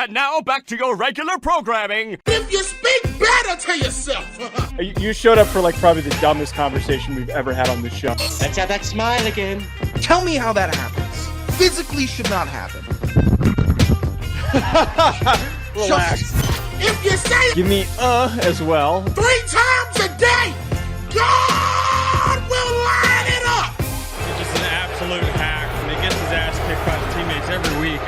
And now back to your regular programming. If you speak better to yourself. You showed up for like probably the dumbest conversation we've ever had on this show. Let's have that smile again. Tell me how that happens. Physically should not happen. Relax. If you say it Give me as well. 3 times a day, God will line it up. He's just an absolute hack, and he gets his ass kicked by the teammates every week.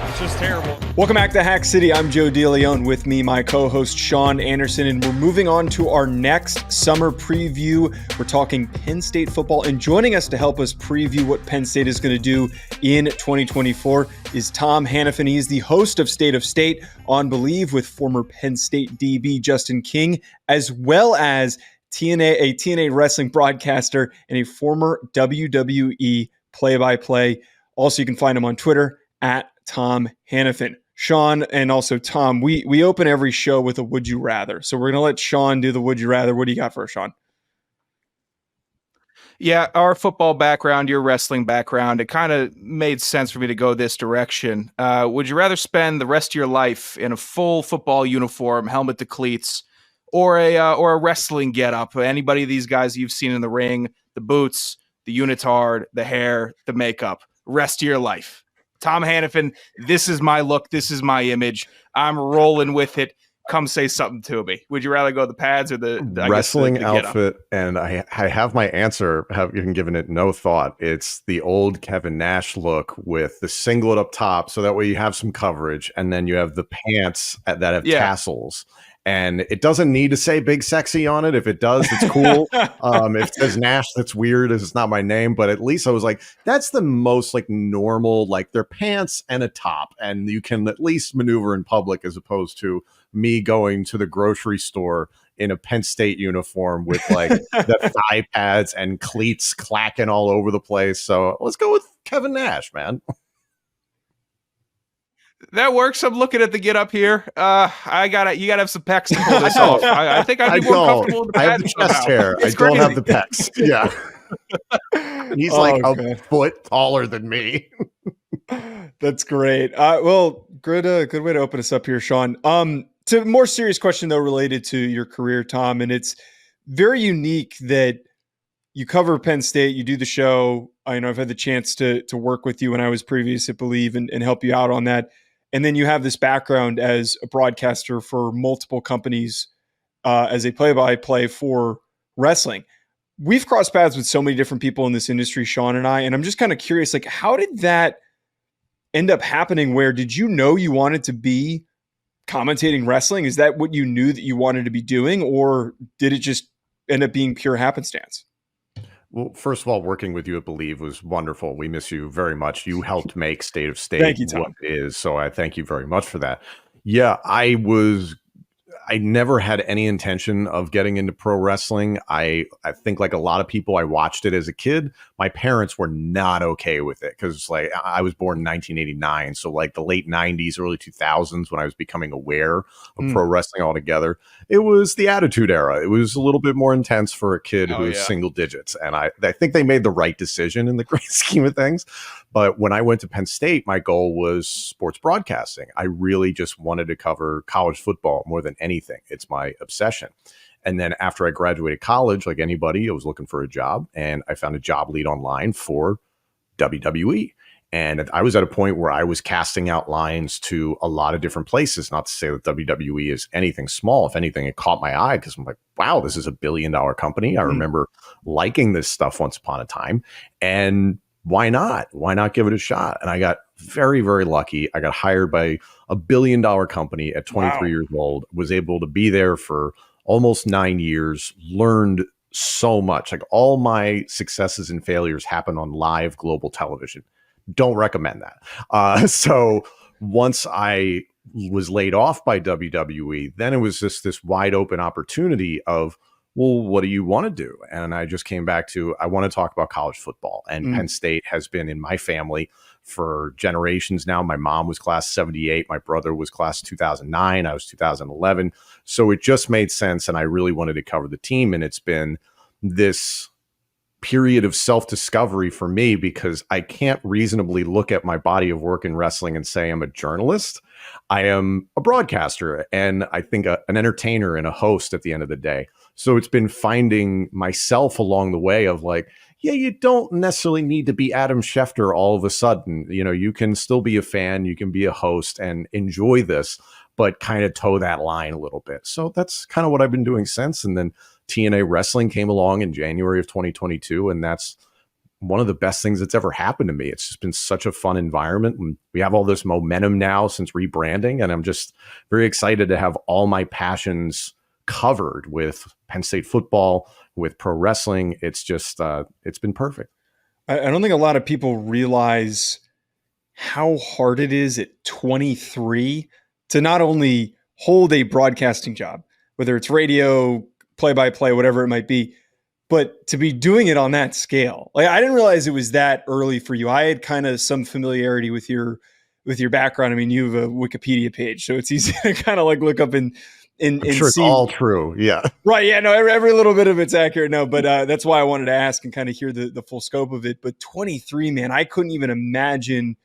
It's just terrible. Welcome back to Hack City. I'm Joe DeLeone. With me, my co-host Sean Anderson, and we're moving on to our next summer preview. We're talking Penn State football, and joining us to help us preview what Penn State is going to do in 2024 is Tom Hannifan. He's the host of State of State on Believe with former Penn State DB Justin King, as well as a TNA wrestling broadcaster and a former WWE play-by-play. Also, you can find him on Twitter at Tom Hannifan. Sean and also Tom, we open every show with a would you rather. So we're going to let Sean do the would you rather. What do you got for us, Sean? Yeah, our football background, your wrestling background, it kind of made sense for me to go this direction. Would you rather spend the rest of your life in a full football uniform, helmet to cleats, or a wrestling getup? Anybody of these guys you've seen in the ring, the boots, the unitard, the hair, the makeup, rest of your life. Tom Hannifan, this is my look. This is my image. I'm rolling with it. Come say something to me. Would you rather go the pads or the wrestling outfit? And I have my answer. Have even given it no thought. It's the old Kevin Nash look with the singlet up top, so that way you have some coverage, and then you have the pants that have tassels. And it doesn't need to say big sexy on it. If it does, it's cool. If it says Nash, that's weird. It's not my name, but at least I was like, that's the most like normal, like their pants and a top. And you can at least maneuver in public, as opposed to me going to the grocery store in a Penn State uniform with like the thigh pads and cleats clacking all over the place. So let's go with Kevin Nash, man. That works. I'm looking at the get up here. You gotta have some pecs to pull this off. I think I'd be more comfortable with the I have the chest hair. I don't have the pecs. Yeah. He's like a foot taller than me. That's great. Well, good way to open us up here, Sean. It's a more serious question though, related to your career, Tom, and it's very unique that you cover Penn State, you do the show. I know I've had the chance to work with you when I was previous at Believe and help you out on that. And then you have this background as a broadcaster for multiple companies as a play-by-play for wrestling. We've crossed paths with so many different people in this industry, Sean and I, and I'm just kind of curious, like, how did that end up happening? Where did you know you wanted to be commentating wrestling? Is that what you knew that you wanted to be doing, or did it just end up being pure happenstance? Well, first of all, working with you at Believe was wonderful. We miss you very much. You helped make State of State what it is. So I thank you very much for that. Yeah, I never had any intention of getting into pro wrestling. I think like a lot of people, I watched it as a kid. My parents were not okay with it because like I was born in 1989. So like the late 90s, early 2000s, when I was becoming aware of pro wrestling altogether, it was the Attitude Era. It was a little bit more intense for a kid who was single digits. And I think they made the right decision in the great scheme of things. But when I went to Penn State, my goal was sports broadcasting. I really just wanted to cover college football more than anything. It's my obsession. And then after I graduated college, like anybody, I was looking for a job, and I found a job lead online for WWE. And I was at a point where I was casting out lines to a lot of different places. Not to say that WWE is anything small. If anything, it caught my eye because I'm like, wow, this is $1 billion company. I remember liking this stuff once upon a time. And why not? Why not give it a shot? And I got very, very lucky. I got hired by $1 billion company at 23 years old, was able to be there for almost 9 years, learned so much. Like all my successes and failures happened on live global television. Don't recommend that. So once I was laid off by WWE, then it was just this wide open opportunity of, well, what do you want to do? And I just came back to, I want to talk about college football. And Penn State has been in my family for generations now. My mom was class 78. My brother was class 2009. I was 2011. So it just made sense. And I really wanted to cover the team. And it's been this period of self-discovery for me, because I can't reasonably look at my body of work in wrestling and say I'm a journalist. I am a broadcaster, and I think an entertainer and a host at the end of the day. So it's been finding myself along the way of like, yeah, you don't necessarily need to be Adam Schefter all of a sudden. You know, you can still be a fan, you can be a host and enjoy this, but kind of toe that line a little bit. So that's kind of what I've been doing since. And then TNA Wrestling came along in January of 2022, and that's one of the best things that's ever happened to me. It's just been such a fun environment. And we have all this momentum now since rebranding, and I'm just very excited to have all my passions covered with Penn State football, with pro wrestling. It's just, it's been perfect. I don't think a lot of people realize how hard it is at 23 to not only hold a broadcasting job, whether it's radio, play-by-play, whatever it might be, but to be doing it on that scale. Like, I didn't realize it was that early for you. I had kind of some familiarity with your background. I mean, you have a Wikipedia page, so it's easy to kind of like look up and sure it's see. All true. Yeah. Right. Yeah. No, every little bit of it's accurate. No, but that's why I wanted to ask and kind of hear the full scope of it. But 23, man, I couldn't even imagine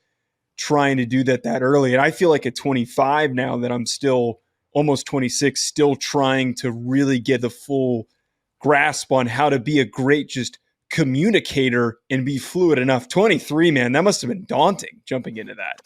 trying to do that early. And I feel like at 25 now that I'm still almost 26, still trying to really get the full grasp on how to be a great just communicator and be fluid enough. 23, man, that must have been daunting jumping into that.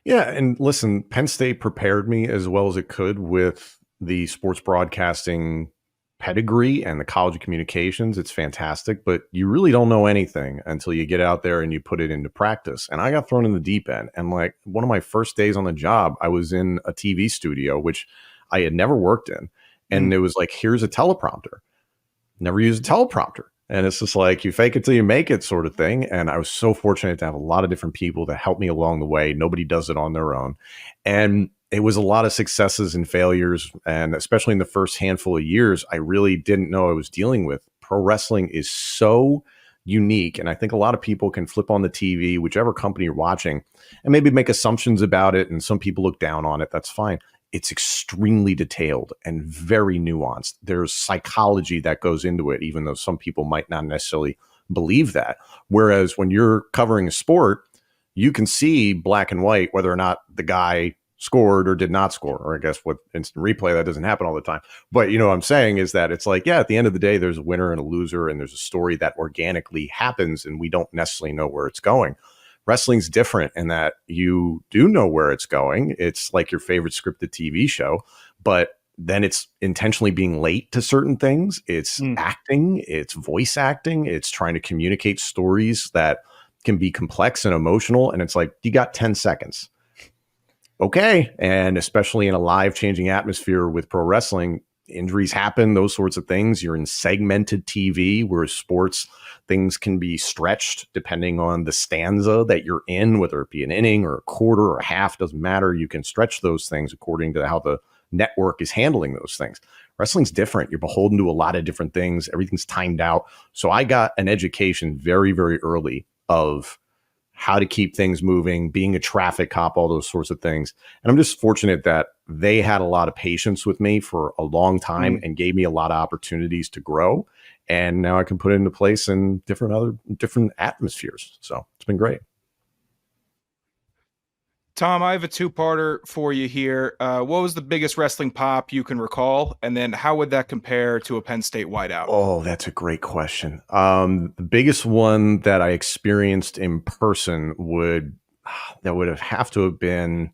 Yeah. And listen, Penn State prepared me as well as it could with the sports broadcasting pedigree and the College of Communications. It's fantastic, but you really don't know anything until you get out there and you put it into practice. And I got thrown in the deep end. And like one of my first days on the job, I was in a TV studio, which I had never worked in. And it was like, here's a teleprompter. Never used a teleprompter. And it's just like, you fake it till you make it sort of thing. And I was so fortunate to have a lot of different people that helped me along the way. Nobody does it on their own. And it was a lot of successes and failures. And especially in the first handful of years, I really didn't know I was dealing with. Pro wrestling is so unique. And I think a lot of people can flip on the TV, whichever company you're watching, and maybe make assumptions about it. And some people look down on it. That's fine. It's extremely detailed and very nuanced. There's psychology that goes into it, even though some people might not necessarily believe that. Whereas when you're covering a sport, you can see black and white whether or not the guy scored or did not score, or I guess with instant replay, that doesn't happen all the time. But you know what I'm saying is that it's like, yeah, at the end of the day, there's a winner and a loser, and there's a story that organically happens, and we don't necessarily know where it's going. Wrestling's different in that you do know where it's going. It's like your favorite scripted TV show, but then it's intentionally being late to certain things. It's acting, it's voice acting, it's trying to communicate stories that can be complex and emotional. And it's like, you got 10 seconds. Okay. And especially in a live changing atmosphere with pro wrestling, injuries happen, those sorts of things. You're in segmented TV, where sports, things can be stretched depending on the stanza that you're in, whether it be an inning or a quarter or a half, doesn't matter. You can stretch those things according to how the network is handling those things. Wrestling's different. You're beholden to a lot of different things. Everything's timed out. So I got an education very, very early of how to keep things moving, being a traffic cop, all those sorts of things. And I'm just fortunate that they had a lot of patience with me for a long time and gave me a lot of opportunities to grow. And now I can put it into place in different atmospheres. So it's been great. Tom, I have a two-parter for you here. What was the biggest wrestling pop you can recall? And then how would that compare to a Penn State whiteout? Oh, that's a great question. The biggest one that I experienced in person would have to have been,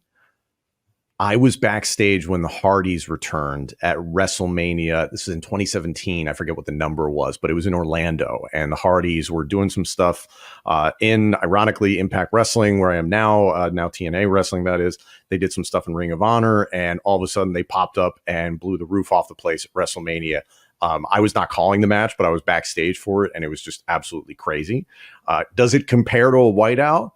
I was backstage when the Hardys returned at WrestleMania. This is in 2017. I forget what the number was, but it was in Orlando. And the Hardys were doing some stuff in, ironically, Impact Wrestling, where I am now TNA Wrestling, that is. They did some stuff in Ring of Honor, and all of a sudden they popped up and blew the roof off the place at WrestleMania. I was not calling the match, but I was backstage for it, and it was just absolutely crazy. Does it compare to a whiteout?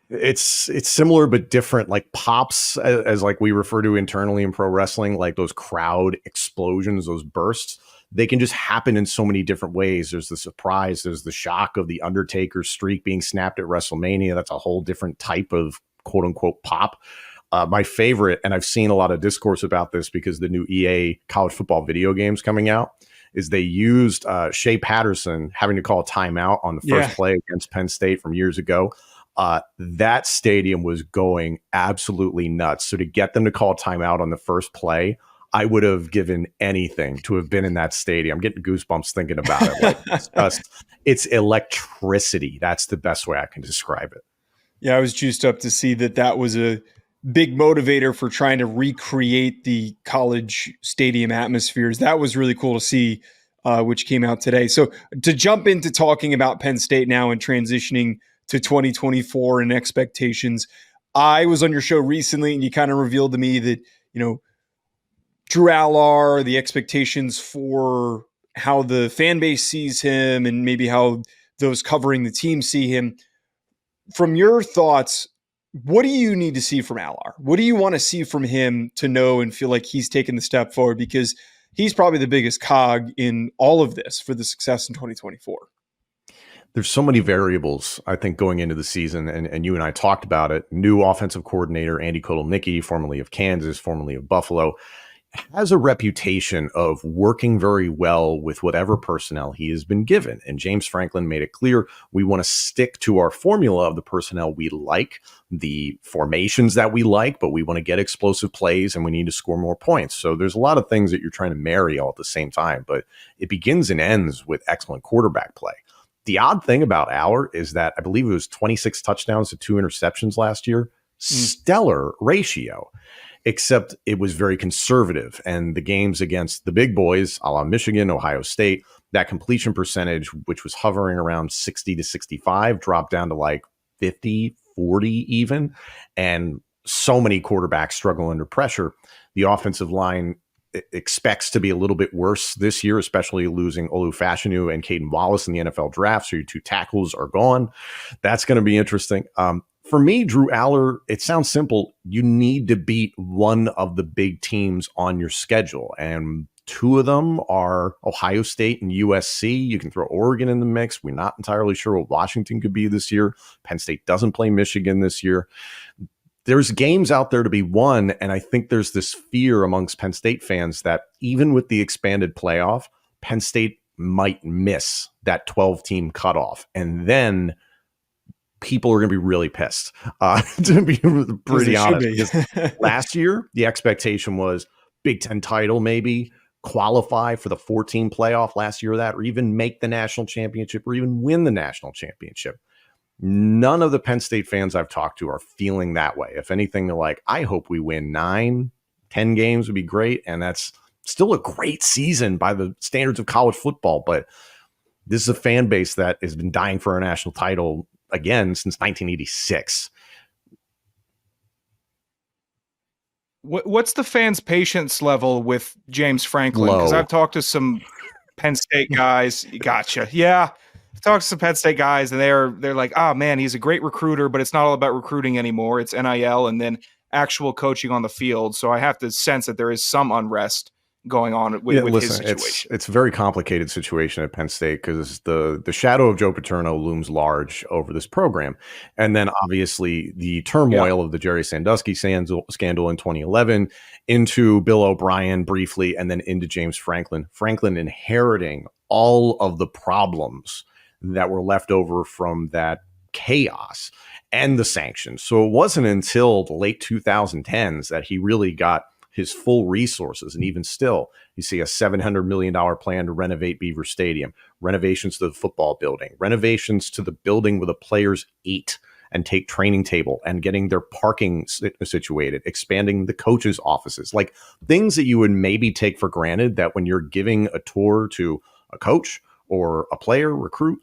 It's similar but different, like pops, as like we refer to internally in pro wrestling, like those crowd explosions, those bursts. They can just happen in so many different ways. There's the surprise, there's the shock of the Undertaker's streak being snapped at WrestleMania. That's a whole different type of quote unquote pop. My favorite, and I've seen a lot of discourse about this because the new EA college football video game's coming out, is they used Shea Patterson having to call a timeout on the first play against Penn State from years ago. That stadium was going absolutely nuts. So to get them to call a timeout on the first play, I would have given anything to have been in that stadium. I'm getting goosebumps thinking about it. Like, it's electricity. That's the best way I can describe it. Yeah, I was juiced up to see that was a big motivator for trying to recreate the college stadium atmospheres. That was really cool to see, which came out today. So to jump into talking about Penn State now and transitioning to 2024 and expectations, I was on your show recently and you kind of revealed to me that, Drew Allar, the expectations for how the fan base sees him and maybe how those covering the team see him. From your thoughts, what do you need to see from Allar? What do you want to see from him to know and feel like he's taken the step forward? Because he's probably the biggest cog in all of this for the success in 2024. There's so many variables, I think, going into the season, and you and I talked about it. New offensive coordinator, Andy Kotelnicki, formerly of Kansas, formerly of Buffalo, has a reputation of working very well with whatever personnel he has been given. And James Franklin made it clear we want to stick to our formula of the personnel we like, the formations that we like, but we want to get explosive plays and we need to score more points. So there's a lot of things that you're trying to marry all at the same time, but it begins and ends with excellent quarterback play. The odd thing about Allar is that I believe it was 26 touchdowns to 2 interceptions last year. Stellar ratio. Except it was very conservative. And the games against the big boys, a la Michigan, Ohio State, that completion percentage, which was hovering around 60 to 65, dropped down to like 50, 40 even. And so many quarterbacks struggle under pressure. The offensive line expects to be a little bit worse this year, especially losing Olu Fashanu and Caden Wallace in the NFL draft. So your 2 tackles are gone. That's going to be interesting. For me, Drew Allar, it sounds simple. You need to beat one of the big teams on your schedule. And 2 of them are Ohio State and USC. You can throw Oregon in the mix. We're not entirely sure what Washington could be this year. Penn State doesn't play Michigan this year. There's games out there to be won. And I think there's this fear amongst Penn State fans that even with the expanded playoff, Penn State might miss that 12-team cutoff. And then people are going to be really pissed, to be pretty honest. Because last year, the expectation was Big Ten title, maybe qualify for the 14 playoff last year, or even make the national championship or even win the national championship. None of the Penn State fans I've talked to are feeling that way. If anything, they're like, I hope we win 9, 10 games would be great. And that's still a great season by the standards of college football. But this is a fan base that has been dying for a national title again since 1986. What's the fans' patience level with James Franklin? Because I've talked to some Penn State guys. Gotcha. Yeah. I've talked to some Penn State guys, and they're like, oh, man, he's a great recruiter, but it's not all about recruiting anymore. It's NIL and then actual coaching on the field. So I have to sense that there is some unrest going on with his situation. It's a very complicated situation at Penn State because the shadow of Joe Paterno looms large over this program. And then obviously the turmoil of the Jerry Sandusky scandal in 2011 into Bill O'Brien briefly, and then into James Franklin. Franklin inheriting all of the problems that were left over from that chaos and the sanctions. So it wasn't until the late 2010s that he really got his full resources. And even still, you see a $700 million plan to renovate Beaver Stadium, renovations to the football building, renovations to the building where the players eat and take training table and getting their parking situated, expanding the coaches' offices, like things that you would maybe take for granted that when you're giving a tour to a coach or a player, recruit,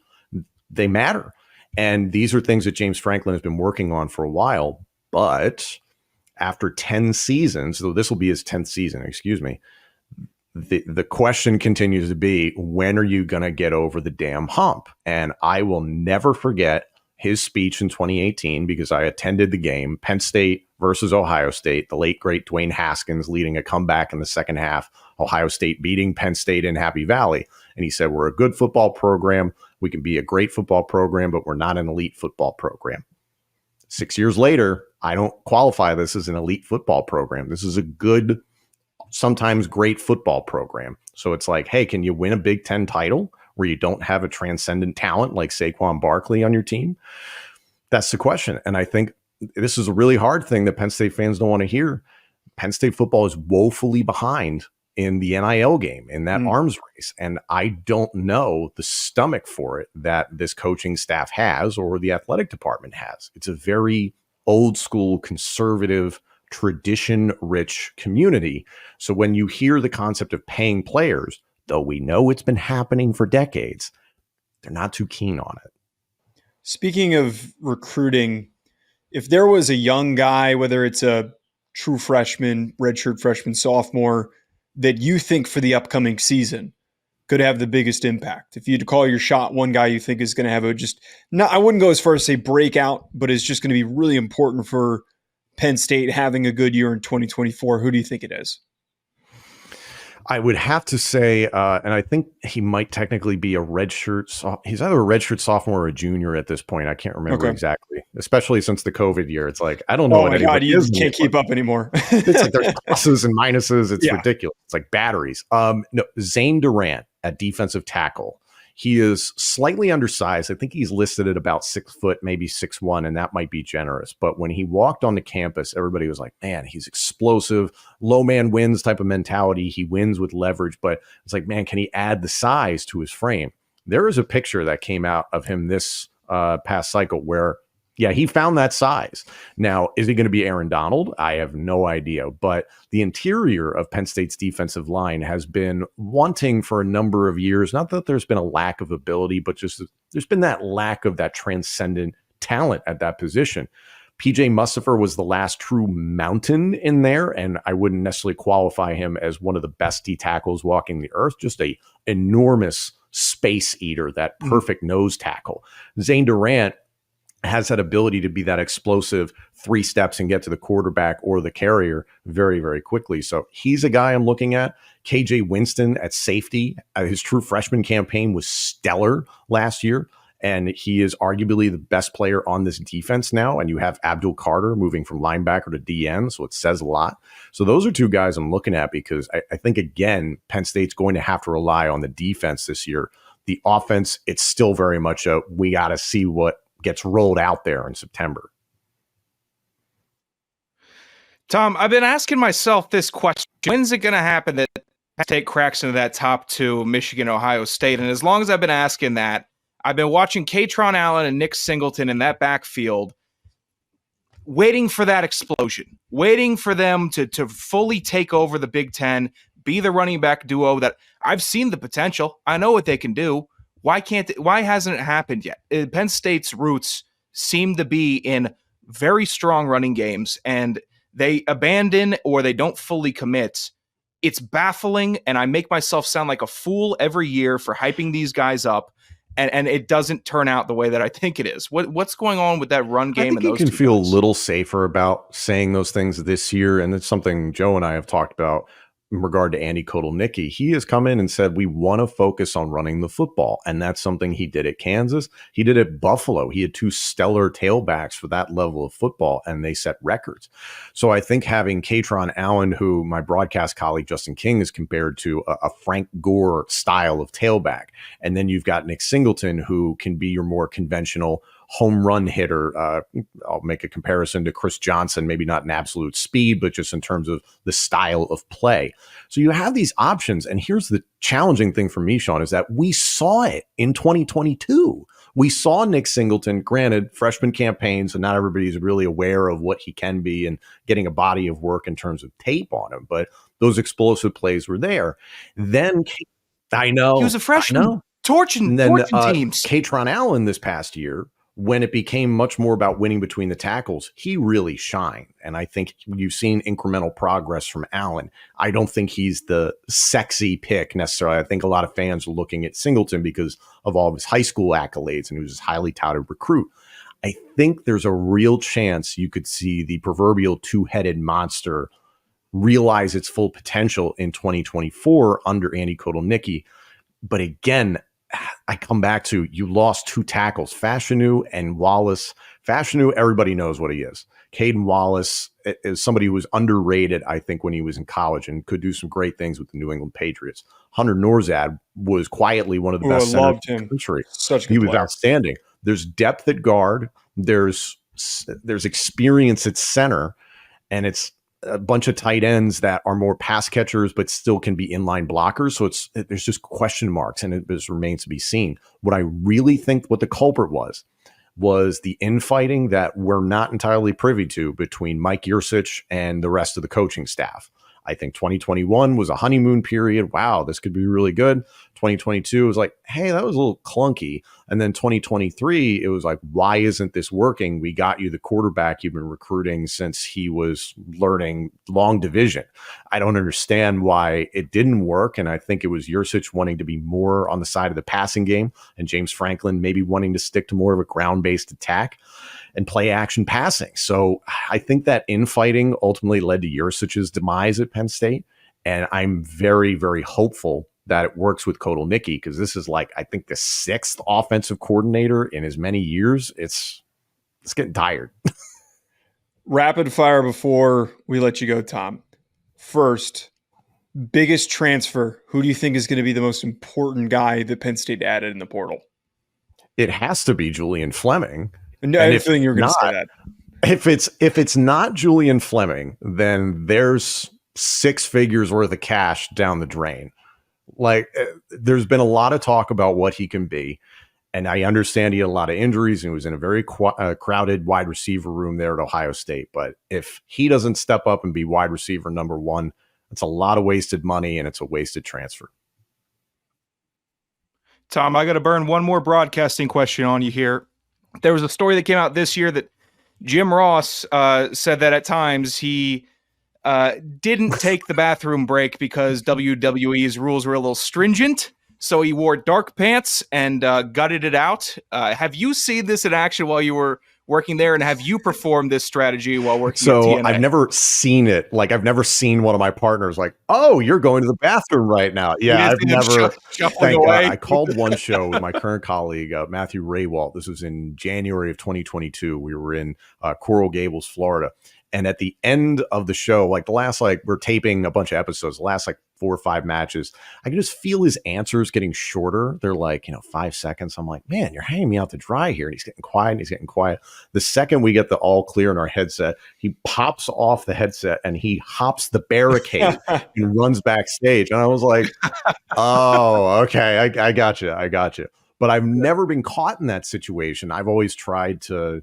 they matter. And these are things that James Franklin has been working on for a while, but after 10 seasons, though this will be his 10th season, the question continues to be, when are you going to get over the damn hump? And I will never forget his speech in 2018 because I attended the game, Penn State versus Ohio State, the late, great Dwayne Haskins leading a comeback in the second half, Ohio State beating Penn State in Happy Valley. And he said, we're a good football program. We can be a great football program, but we're not an elite football program. 6 years later, I don't qualify this as an elite football program. This is a good sometimes great football program. So it's like, hey, can you win a Big Ten title where you don't have a transcendent talent like Saquon Barkley on your team? That's the question. And I think this is a really hard thing that Penn State fans don't want to hear. Penn State football is woefully behind in the NIL game, in that arms race. And I don't know the stomach for it that this coaching staff has or the athletic department has. It's a very old school, conservative, tradition-rich community. So when you hear the concept of paying players, though we know it's been happening for decades, they're not too keen on it. Speaking of recruiting, if there was a young guy, whether it's a true freshman, redshirt freshman, sophomore, that you think for the upcoming season could have the biggest impact, if you had to call your shot, one guy you think is going to have I wouldn't go as far as say breakout, but is just going to be really important for Penn State having a good year in 2024, who do you think it is? I would have to say, and I think he might technically be a redshirt. He's either a redshirt sophomore or a junior at this point. I can't remember exactly, especially since the COVID year. It's like, I don't know. Oh my God, you can't keep up anymore. It's like there's pluses and minuses. It's ridiculous. It's like batteries. No, Zane Durant at defensive tackle. He is slightly undersized. I think he's listed at about 6 foot, maybe 6'1", and that might be generous. But when he walked onto campus, everybody was like, man, he's explosive, low man wins type of mentality. He wins with leverage, but it's like, man, can he add the size to his frame? There is a picture that came out of him this past cycle where, yeah, he found that size. Now, is he going to be Aaron Donald? I have no idea. But the interior of Penn State's defensive line has been wanting for a number of years. Not that there's been a lack of ability, but just there's been that lack of that transcendent talent at that position. PJ Mustipher was the last true mountain in there, and I wouldn't necessarily qualify him as one of the best D tackles walking the earth, just a enormous space eater, that perfect nose tackle. Zane Durant has that ability to be that explosive 3 steps and get to the quarterback or the carrier very, very quickly. So he's a guy I'm looking at. KJ Winston at safety. His true freshman campaign was stellar last year, and he is arguably the best player on this defense now. And you have Abdul Carter moving from linebacker to DN, so it says a lot. So those are 2 guys I'm looking at because I think, again, Penn State's going to have to rely on the defense this year. The offense, it's still very much we got to see what gets rolled out there in September. Tom, I've been asking myself this question. When's it going to happen that Penn State cracks into that top 2, Michigan, Ohio State? And as long as I've been asking that, I've been watching Kaytron Allen and Nick Singleton in that backfield, waiting for that explosion, waiting for them to fully take over the Big Ten, be the running back duo that I've seen the potential. I know what they can do. Why hasn't it happened yet? Penn State's roots seem to be in very strong running games, and they abandon or they don't fully commit. It's baffling, and I make myself sound like a fool every year for hyping these guys up, and it doesn't turn out the way that I think it is. What's going on with that run game? I think you can feel a little safer about saying those things this year, and it's something Joe and I have talked about in regard to Andy Kotelnicki. He has come in and said, we want to focus on running the football. And that's something he did at Kansas. He did at Buffalo. He had 2 stellar tailbacks for that level of football, and they set records. So I think having Kaytron Allen, who my broadcast colleague Justin King is compared to a Frank Gore style of tailback. And then you've got Nick Singleton, who can be your more conventional home run hitter. I'll make a comparison to Chris Johnson, maybe not in absolute speed, but just in terms of the style of play. So you have these options. And here's the challenging thing for me, Sean, is that we saw it in 2022. We saw Nick Singleton, granted, freshman campaign, so not everybody's really aware of what he can be and getting a body of work in terms of tape on him. But those explosive plays were there. Then I know he was a freshman, torching teams. Kaytron Allen this past year, when it became much more about winning between the tackles, he really shined. And I think you've seen incremental progress from Allen. I don't think he's the sexy pick necessarily. I think a lot of fans are looking at Singleton because of all of his high school accolades, and he was this highly touted recruit. I think there's a real chance you could see the proverbial 2-headed monster realize its full potential in 2024 under Andy Kotelnicki. But again, I come back to, you lost 2 tackles, Fashanu and Wallace. Fashanu, everybody knows what he is. Caden Wallace is somebody who was underrated, I think, when he was in college and could do some great things with the New England Patriots. Hunter Norzad was quietly one of the best centers in the country. Such a good He was player. outstanding. There's depth at guard. There's experience at center, and it's a bunch of tight ends that are more pass catchers, but still can be inline blockers. So there's just question marks, and it just remains to be seen. What I really think what the culprit was the infighting that we're not entirely privy to between Mike Yurcich and the rest of the coaching staff. I think 2021 was a honeymoon period. Wow, this could be really good. 2022 was like, hey, that was a little clunky. And then 2023, it was like, why isn't this working? We got you the quarterback you've been recruiting since he was learning long division. I don't understand why it didn't work. And I think it was Yurcich wanting to be more on the side of the passing game and James Franklin maybe wanting to stick to more of a ground-based attack and play action passing. So I think that infighting ultimately led to Yurcich's demise at Penn State. And I'm very, very hopeful that it works with Kotelnicki, because this is like, I think, the 6th offensive coordinator in as many years. It's getting tired. Rapid fire before we let you go, Tom. First, biggest transfer. Who do you think is going to be the most important guy that Penn State added in the portal? It has to be Julian Fleming. No, I think you were going to say that. If it's not Julian Fleming, then there's 6 figures worth of cash down the drain. Like, there's been a lot of talk about what he can be, and I understand he had a lot of injuries and was in a very crowded wide receiver room there at Ohio State. But if he doesn't step up and be wide receiver number 1, it's a lot of wasted money and it's a wasted transfer. Tom, I got to burn one more broadcasting question on you here. There was a story that came out this year that Jim Ross said that at times he didn't take the bathroom break because WWE's rules were a little stringent. So he wore dark pants and gutted it out. Have you seen this in action while you were working there? And have you performed this strategy while working at TNA? I've never seen it. Like, I've never seen one of my partners like, oh, you're going to the bathroom right now. Yeah, I've never. Thank God. I called one show with my current colleague, Matthew Raywalt. This was in January of 2022. We were in Coral Gables, Florida. And at the end of the show, like the last, we're taping a bunch of episodes, the last 4 or 5 matches, I can just feel his answers getting shorter. They're 5 seconds. I'm like, man, you're hanging me out to dry here. And he's getting quiet. And he's getting quiet. The second we get the all clear in our headset, he pops off the headset and he hops the barricade and runs backstage. And I was like, oh, okay. I got you. But I've never been caught in that situation. I've always tried to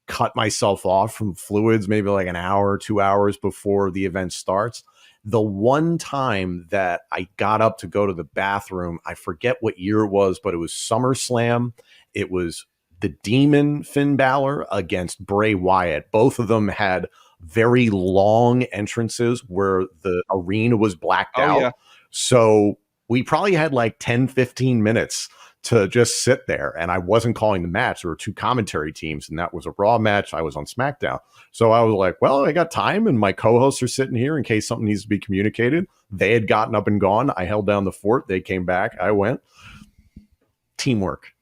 cut myself off from fluids, maybe an hour, 2 hours before the event starts. The one time that I got up to go to the bathroom, I forget what year it was, but it was SummerSlam. It was the Demon Finn Balor against Bray Wyatt. Both of them had very long entrances where the arena was blacked out. Yeah. So we probably had 10, 15 minutes to just sit there, and I wasn't calling the match. There were 2 commentary teams, and that was a Raw match. I was on SmackDown. So I was like, well, I got time, and my co-hosts are sitting here in case something needs to be communicated. They had gotten up and gone. I held down the fort. They came back. I went. Teamwork.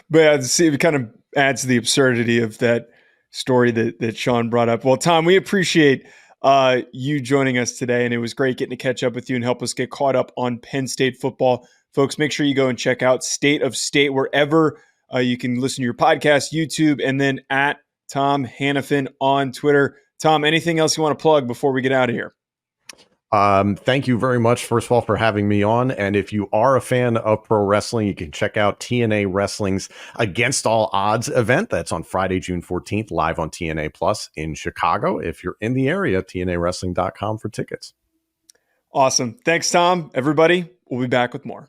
But see, it kind of adds to the absurdity of that story that Sean brought up. Well, Tom, we appreciate you joining us today, and it was great getting to catch up with you and help us get caught up on Penn State football. Folks, make sure you go and check out State of State wherever you can listen to your podcast, YouTube, and then at Tom Hannifan on Twitter. Tom, anything else you want to plug before we get out of here? Thank you very much, first of all, for having me on. And if you are a fan of pro wrestling, you can check out TNA Wrestling's Against All Odds event. That's on Friday, June 14th, live on TNA Plus in Chicago. If you're in the area, TNAWrestling.com for tickets. Awesome. Thanks, Tom. Everybody, we'll be back with more.